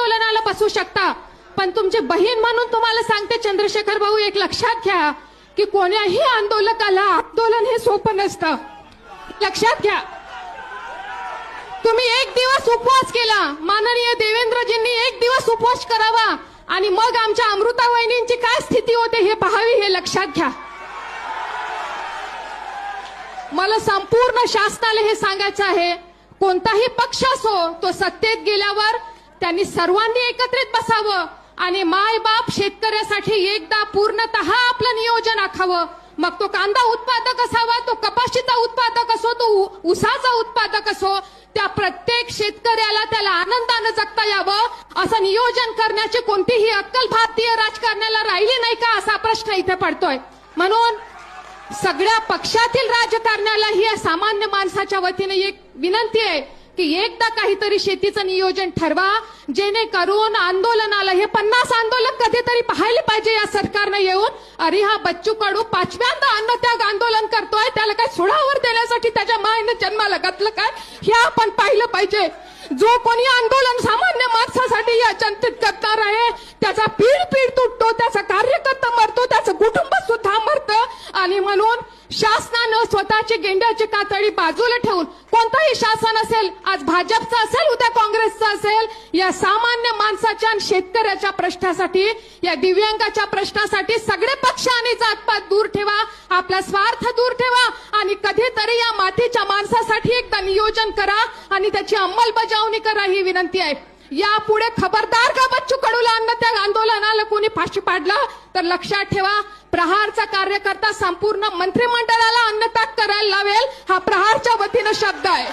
आंदोलनाला बसू शकता, पण तुमची बहीण म्हणून तुम्हाला सांगते चंद्रशेखर भाऊ, एक लक्षात घ्या की कोण्याही आंदोलकाला आंदोलन हे सोपं नसतं. लक्षात घ्या. तुम्ही एक दिवस उपवास केला, माननीय देवेंद्रजींनी एक दिवस उपवास करावा आणि मग आमच्या अमृता वहिनींची काय स्थिती होते हे पाहावी, हे लक्षात घ्या. मला संपूर्ण शासनाला हे सांगायचं आहे, कोणताही पक्ष असो तो सत्तेत गेल्यावर त्यांनी सर्वांनी एकत्रित बसावं आणि माय बाप शेतकऱ्यासाठी एकदा पूर्णतः आपलं नियोजन आखावं. मग तो कांदा उत्पादक असावा, तो कपाशीचा उत्पादक असो, तो ऊसाचा उत्पादक असो, त्या प्रत्येक शेतकऱ्याला त्याला आनंदानं जगता यावं असं नियोजन करण्याची कोणतीही अक्कल भारतीय राजकारणाला राहिली नाही का, असा प्रश्न इथे पडतोय. म्हणून सगळ्या पक्षातील राजकारण्याला ही सामान्य माणसाच्या वतीने एक विनंती आहे की एकदा काहीतरी शेतीचं नियोजन ठरवा, जेणेकरून आंदोलनाला हे 50 आंदोलक कधीतरी पाहायला पाहिजे या सरकारनं येऊन. अरे हा बच्चू कडू 5व्यांदा अन्नत्याग आंदोलन करतोय, त्याला काय सोडावर देण्यासाठी त्याच्या मायनं जन्माला घातलं काय, हे आपण पाहिलं पाहिजे. जो कोणी आंदोलन सामान्य माणसासाठी या जनतेत करणार आहे त्याचा पीड तुटतो, त्याचा कार्यकर्ता मरतो, त्याचं कुटुंब सुद्धा मरतं. आणि म्हणून शासनानं स्वतःची गेंड्याची कातडी बाजूला ठेवून, कोणताही शासन असेल, आज भाजपचं असेल, उद्या काँग्रेसचं असेल, या सामान्य माणसाच्या आणि शेतकऱ्याच्या प्रश्नासाठी, या दिव्यांगाच्या प्रश्नासाठी सगळे पक्ष आणि जातपात दूर ठेवा, आपला स्वार्थ दूर ठेवा आणि कधीतरी या मातीच्या माणसासाठी एकदा नियोजन करा आणि त्याची अंमलबजावणी करा, ही विनंती आहे. यापुढे खबरदार का बच्चू कडूला अन्नत्याग आंदोलनाला कोणी फाशी पाडलं तर लक्षात ठेवा, प्रहारचा कार्यकर्ता संपूर्ण मंत्रिमंडळाला अन्नत्याग करायला लावेल, हा प्रहारच्या वतीनं शब्द आहे.